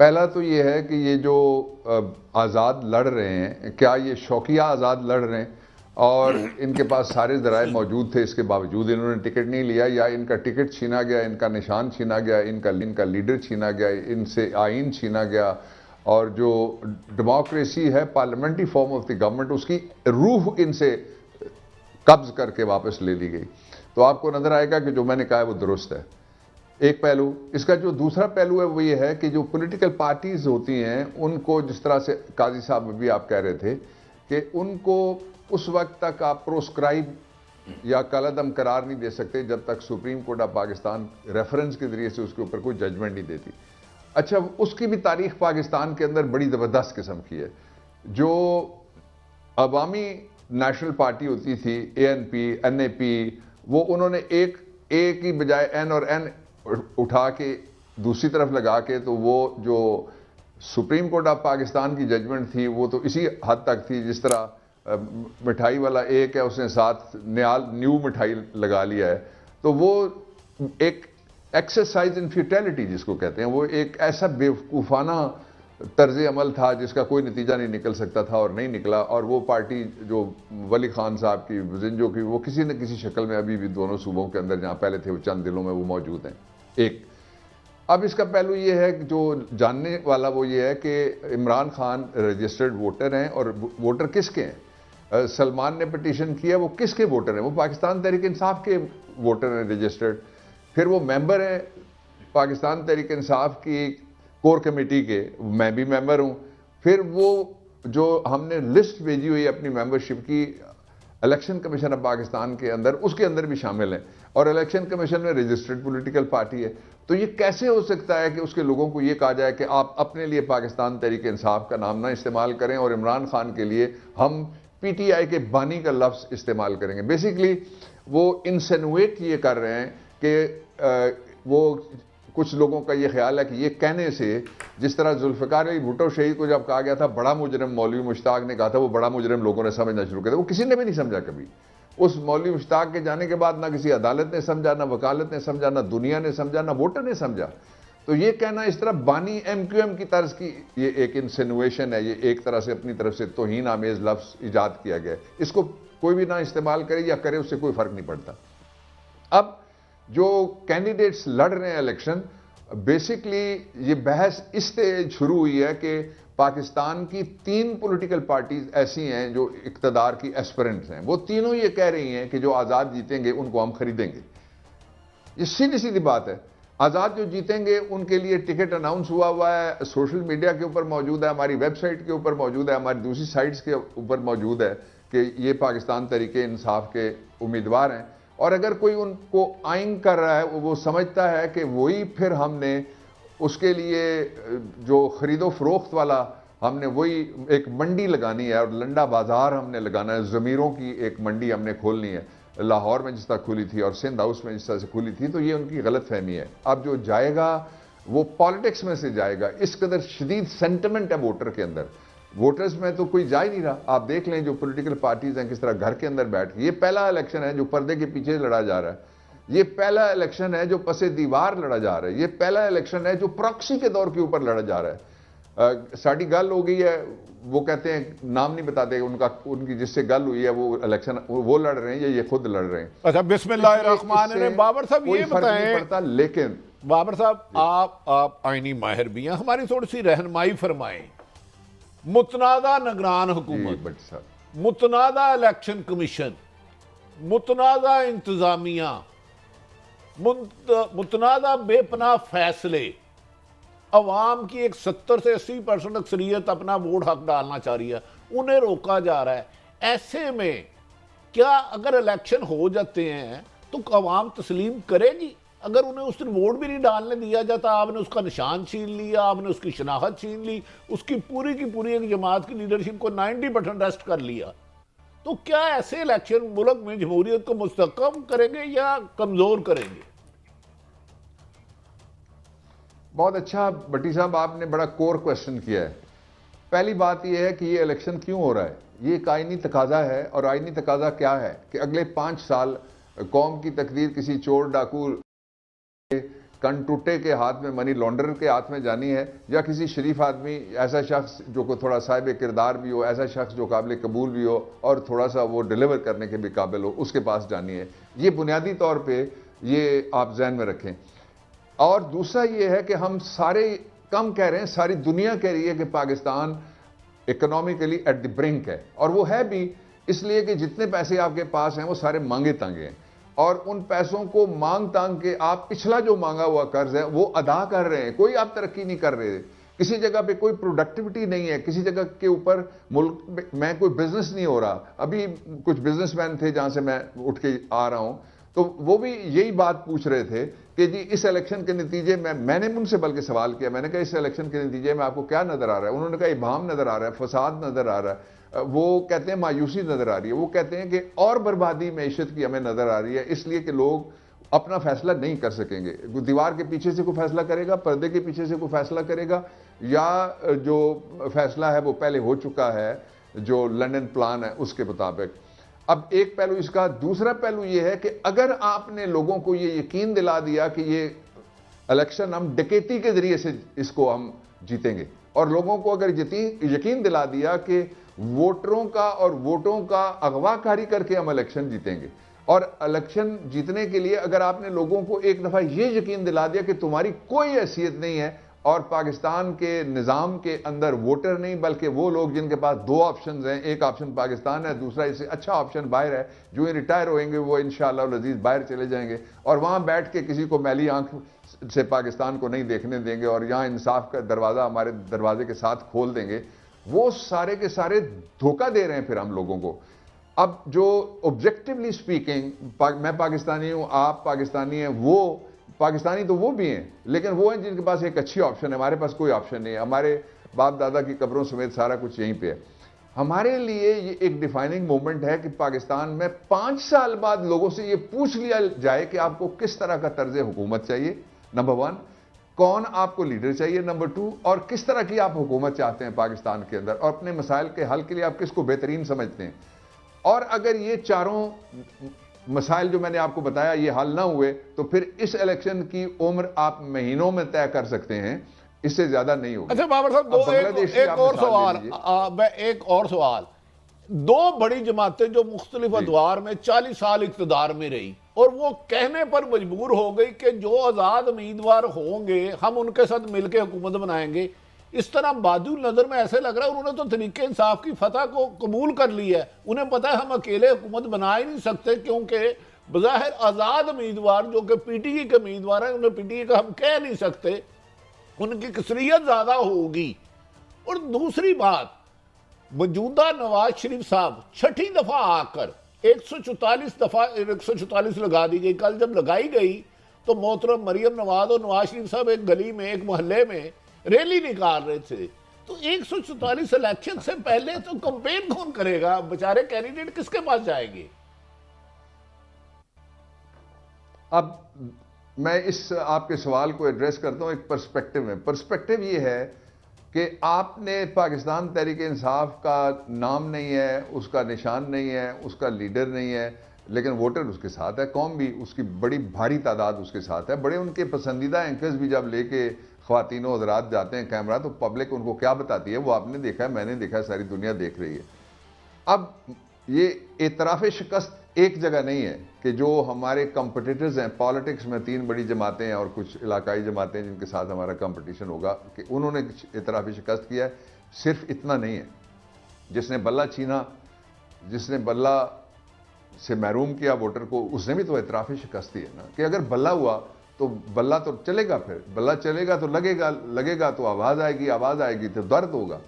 पहला तो ये है कि ये जो आज़ाद लड़ रहे हैं, क्या ये शौकिया आज़ाद लड़ रहे हैं और इनके पास सारे ज़राए मौजूद थे, इसके बावजूद इन्होंने टिकट नहीं लिया, या इनका टिकट छीना गया, इनका निशान छीना गया, इनका लीडर छीना गया, इनसे आइन छीना गया, और जो डेमोक्रेसी है, parliamentary form of the government, उसकी रूह इनसे कब्ज करके वापस ले ली गई। तो आपको नज़र आएगा कि जो मैंने कहा है वो दुरुस्त है। एक पहलू। इसका जो दूसरा पहलू है वो ये है कि जो पॉलिटिकल पार्टीज होती हैं उनको, जिस तरह से काजी साहब भी आप कह रहे थे कि उनको उस वक्त तक आप प्रोस्क्राइब या कलअदम करार नहीं दे सकते जब तक supreme court of Pakistan reference के जरिए से उसके ऊपर कोई जजमेंट नहीं देती। अच्छा, उसकी भी तारीख पाकिस्तान के अंदर बड़ी ज़बरदस्त किस्म की है। जो अवामी नेशनल पार्टी होती थी, ANP, NAP, वो उन्होंने एक ए की बजाय N और N उठा के दूसरी तरफ लगा के, तो वो जो सुप्रीम कोर्ट ऑफ पाकिस्तान की जजमेंट थी वो तो इसी हद तक थी, जिस तरह मिठाई वाला एक है उसने साथ न्यू मिठाई लगा लिया है। तो वो एक एक्सरसाइज इन फ्यूटिलिटी जिसको कहते हैं, वो एक ऐसा बेवकूफ़ाना तर्ज अमल था जिसका कोई नतीजा नहीं निकल सकता था और नहीं निकला। और वो पार्टी जो वली खान साहब की, जिंजो की, वो किसी न किसी शक्ल में अभी भी दोनों सूबों के अंदर जहाँ पहले थे वो चंद दिलों में वो मौजूद हैं। एक अब इसका पहलू ये है कि जो जानने वाला वो ये है कि इमरान खान रजिस्टर्ड वोटर हैं, और वोटर किसके हैं? सलमान ने पिटीशन किया, वो किसके वोटर हैं? वो पाकिस्तान तहरीक इंसाफ के वोटर हैं रजिस्टर्ड। फिर वो मेंबर हैं पाकिस्तान तहरीक इंसाफ की कोर कमेटी के, मैं भी मेंबर हूं। फिर वो जो हमने लिस्ट भेजी हुई है अपनी मेंबरशिप की इलेक्शन कमीशन ऑफ पाकिस्तान के अंदर, उसके अंदर भी शामिल है, और इलेक्शन कमीशन में रजिस्टर्ड पॉलिटिकल पार्टी है। तो ये कैसे हो सकता है कि उसके लोगों को ये कहा जाए कि आप अपने लिए पाकिस्तान तहरीक इंसाफ का नाम ना इस्तेमाल करें और इमरान खान के लिए हम PTI के बानी का लफ्ज़ इस्तेमाल करेंगे? बेसिकली वो इंसिनुएट ये कर रहे हैं कि वो कुछ लोगों का ये ख्याल है कि ये कहने से, जिस तरह जुल्फ़िकार अली भुट्टो शहीद को जब कहा गया था बड़ा मुजरिम, मौलवी मुश्ताक ने कहा था, वो बड़ा मुजरिम लोगों ने समझना शुरू किया था। वो किसी ने भी नहीं समझा कभी। उस मौलवी मुश्ताक के जाने के बाद ना किसी अदालत ने समझा, ना वकालत ने समझा, ना दुनिया ने समझा, ना वोटर ने समझा। तो ये कहना इस तरह बानी MQM की तर्ज की ये एक इंसिनुएशन है, ये एक तरह से अपनी तरफ से तौहीन आमेज लफ्ज़ ईजाद किया गया है। इसको कोई भी ना इस्तेमाल करे या करे, उससे कोई फ़र्क नहीं पड़ता। अब जो कैंडिडेट्स लड़ रहे हैं इलेक्शन, बेसिकली ये बहस इससे शुरू हुई है कि पाकिस्तान की 3 पॉलिटिकल पार्टीज ऐसी हैं जो इक़्तिदार की एस्पिरेंट्स हैं। वो तीनों ये कह रही हैं कि जो आज़ाद जीतेंगे उनको हम खरीदेंगे। ये सीधी सीधी बात है। आज़ाद जो जीतेंगे उनके लिए टिकट अनाउंस हुआ है, सोशल मीडिया के ऊपर मौजूद है, हमारी वेबसाइट के ऊपर मौजूद है, हमारी दूसरी साइट्स के ऊपर मौजूद है कि ये पाकिस्तान तहरीक इंसाफ के उम्मीदवार हैं। और अगर कोई उनको आइन कर रहा है, वो समझता है कि वही फिर हमने उसके लिए जो खरीदो फरोख्त वाला, हमने वही एक मंडी लगानी है और लंडा बाजार हमने लगाना है, ज़मीरों की एक मंडी हमने खोलनी है, लाहौर में जिस तरह खुली थी और सिंध हाउस में जिस तरह से खुली थी। तो ये उनकी गलत फहमी है। अब जो जाएगा वो पॉलिटिक्स में से जाएगा। इस कदर शदीद सेंटिमेंट है वोटर के अंदर। वोटर्स में तो कोई जा ही नहीं रहा। आप देख लें जो पॉलिटिकल पार्टीज हैं किस तरह घर के अंदर बैठ के, ये पहला इलेक्शन है जो पर्दे के पीछे लड़ा जा रहा है। ये पहला इलेक्शन है जो पसे दीवार लड़ा जा रहा है। ये पहला इलेक्शन है जो प्रॉक्सी के दौर के ऊपर लड़ा जा रहा है। साड़ी गल हो गई है, वो कहते हैं नाम नहीं बताते उनका, उनकी जिससे गल हुई है वो इलेक्शन वो लड़ रहे हैं या ये खुद लड़ रहे हैं। अच्छा, बिस्मिल्लाहिर्रहमानिर्रहीम। बाबर साहब ये बताएं, लेकिन बाबर साहब आप आईनी माहिर भी हैं, हमारी थोड़ी सी रहनुमाई फरमाएं। मुतनादा निगरान हुकूमत, मुतनादा इलेक्शन कमीशन, मुतनादा इंतजामिया, मुतनादा बेपनाह फैसले, अवाम की एक 70 से 80% अक्सरियत अपना वोट हक डालना चाह रही है, उन्हें रोका जा रहा है। ऐसे में क्या अगर इलेक्शन हो जाते हैं तो अवाम तस्लीम करेगी? अगर उन्हें उस दिन वोट भी नहीं डालने दिया जाता, आपने उसका निशान छीन लिया, आपने उसकी शनाख्त छीन ली, उसकी पूरी की पूरी एक जमात की लीडरशिप को 90% अरेस्ट कर लिया, तो क्या ऐसे इलेक्शन मुल्क में जमहूरियत को मुस्तहकम करेंगे या कमजोर करेंगे? बहुत अच्छा भट्टी साहब, आपने बड़ा कोर क्वेश्चन किया है। पहली बात यह है कि ये इलेक्शन क्यों हो रहा है। ये एक आइनी तकाजा है, और आइनी तकाजा क्या है कि अगले 5 साल कौम की तकदीर किसी चोर डाकू कन टुट्टे के हाथ में, मनी लॉन्ड्रर के हाथ में जानी है, या किसी शरीफ आदमी, ऐसा शख्स जो को थोड़ा साहिब किरदार भी हो, ऐसा शख्स जो काबिल कबूल भी हो और थोड़ा सा वो डिलीवर करने के भी काबिल हो, उसके पास जानी है। ये बुनियादी तौर पे ये आप जहन में रखें। और दूसरा ये है कि हम सारे कम कह रहे हैं, सारी दुनिया कह रही है कि Pakistan economically at the brink है, और वो है भी, इसलिए कि जितने पैसे आपके पास हैं वो सारे मांगे तांगे हैं, और उन पैसों को मांग तांग के आप पिछला जो मांगा हुआ कर्ज है वो अदा कर रहे हैं। कोई आप तरक्की नहीं कर रहे, किसी जगह पे कोई प्रोडक्टिविटी नहीं है, किसी जगह के ऊपर मुल्क में कोई बिजनेस नहीं हो रहा। अभी कुछ बिजनेसमैन थे जहां से मैं उठ के आ रहा हूं, तो वो भी यही बात पूछ रहे थे कि जी इस इलेक्शन के नतीजे में, मैंने उनसे बल्कि सवाल किया, मैंने कहा इस इलेक्शन के नतीजे में आपको क्या नजर आ रहा है? उन्होंने कहा इबाम नजर आ रहा है, फसाद नजर आ रहा है, वो कहते हैं मायूसी नजर आ रही है, वो कहते हैं कि और बर्बादी मैशत की हमें नजर आ रही है, इसलिए कि लोग अपना फैसला नहीं कर सकेंगे। दीवार के पीछे से कोई फैसला करेगा, पर्दे के पीछे से कोई फैसला करेगा, या जो फैसला है वो पहले हो चुका है, जो लंदन प्लान है उसके मुताबिक। अब एक पहलू इसका, दूसरा पहलू यह है कि अगर आपने लोगों को यह यकीन दिला दिया कि ये इलेक्शन हम डकैती के जरिए से इसको हम जीतेंगे, और लोगों को अगर यकीन दिला दिया कि वोटरों का और वोटों का अगवाकारी करके हम इलेक्शन जीतेंगे, और इलेक्शन जीतने के लिए अगर आपने लोगों को एक दफा यह यकीन दिला दिया कि तुम्हारी कोई हैसियत नहीं है, और पाकिस्तान के निज़ाम के अंदर वोटर नहीं बल्कि वो लोग जिनके पास दो ऑप्शन हैं, एक ऑप्शन पाकिस्तान है, दूसरा इससे अच्छा ऑप्शन बाहर है, जो ही रिटायर होंगे वो इंशाअल्लाह अज़ीज़ बाहर चले जाएंगे, और वहाँ बैठ के किसी को मैली आंख से पाकिस्तान को नहीं देखने देंगे, और यहाँ इंसाफ का दरवाज़ा हमारे दरवाजे के साथ खोल देंगे। वो सारे के सारे धोखा दे रहे हैं फिर हम लोगों को। अब जो ऑब्जेक्टिवली स्पीकिंग, मैं पाकिस्तानी हूँ, आप पाकिस्तानी हैं, वो पाकिस्तानी तो वो भी हैं, लेकिन वो हैं जिनके पास एक अच्छी ऑप्शन है, हमारे पास कोई ऑप्शन नहीं है, हमारे बाप दादा की कब्रों समेत सारा कुछ यहीं पे है। हमारे लिए ये एक डिफाइनिंग मोमेंट है कि पाकिस्तान में 5 साल बाद लोगों से ये पूछ लिया जाए कि आपको किस तरह का तर्ज हुकूमत चाहिए, नंबर 1, कौन आपको लीडर चाहिए, नंबर 2, और किस तरह की आप हुकूमत चाहते हैं पाकिस्तान के अंदर, और अपने मसाइल के हल के लिए आप किसको बेहतरीन समझते हैं। और अगर ये चारों मसाइल जो मैंने आपको बताया ये हल ना हुए, तो फिर इस इलेक्शन की उम्र आप महीनों में तय कर सकते हैं, इससे ज्यादा नहीं होगी। अच्छा बाबर साहब, एक और सवाल, दो बड़ी जमातें जो मुख्तलिफ अदवार में 40 साल इक़्तिदार में रही, और वो कहने पर मजबूर हो गई कि जो आज़ाद उम्मीदवार होंगे हम उनके साथ मिलकर हुकूमत बनाएंगे। इस तरह बादुल नजर में ऐसे लग रहा है उन्होंने तो तरीके इंसाफ की फतह को कबूल कर लिया है, उन्हें पता है हम अकेले हुकूमत बना ही नहीं सकते, क्योंकि बज़ाहिर आज़ाद उम्मीदवार जो कि पीटीए के उम्मीदवार हैं, उन्हें पीटीए का हम कह नहीं सकते, उनकी कसरियत ज़्यादा होगी। और दूसरी बात, मौजूदा नवाज शरीफ साहब 6ठी दफ़ा आकर 144 लगा दी गई। कल जब लगाई गई तो मोहतरम मरियम नवाज और नवाज शरीफ साहब एक गली में, एक मोहल्ले में रैली निकाल रहे थे। तो 144 इलेक्शन से पहले तो कंपेन कौन करेगा? बेचारे कैंडिडेट किसके पास जाएंगे? अब मैं इस आपके सवाल को एड्रेस करता हूं एक पर्सपेक्टिव में। पर्सपेक्टिव ये है कि आपने पाकिस्तान तहरीक इंसाफ का नाम नहीं है, उसका निशान नहीं है, उसका लीडर नहीं है, लेकिन वोटर उसके साथ है, कौम भी उसकी बड़ी भारी तादाद उसके साथ है। बड़े उनके पसंदीदा एंकर्स भी जब लेके ख्वातीनों हज़रात जाते हैं कैमरा, तो पब्लिक उनको क्या बताती है वो आपने देखा है, मैंने देखा है, सारी दुनिया देख रही है। अब ये एतराफ़ शिकस्त एक जगह नहीं है कि जो हमारे कंपटीटर्स हैं पॉलिटिक्स में, 3 बड़ी जमातें हैं और कुछ इलाकाई जमातें हैं जिनके साथ हमारा कंपटीशन होगा, कि उन्होंने एतराफ़ शिकस्त किया है। सिर्फ इतना नहीं है, जिसने बल्ला छीना, जिसने बल्ला से महरूम किया वोटर को, उसने भी तो एतराफ़ शिकस्त ही है ना, कि अगर बल्ला हुआ तो बल्ला तो चलेगा, फिर बल्ला चलेगा तो लगेगा तो आवाज़ आएगी तो दर्द होगा।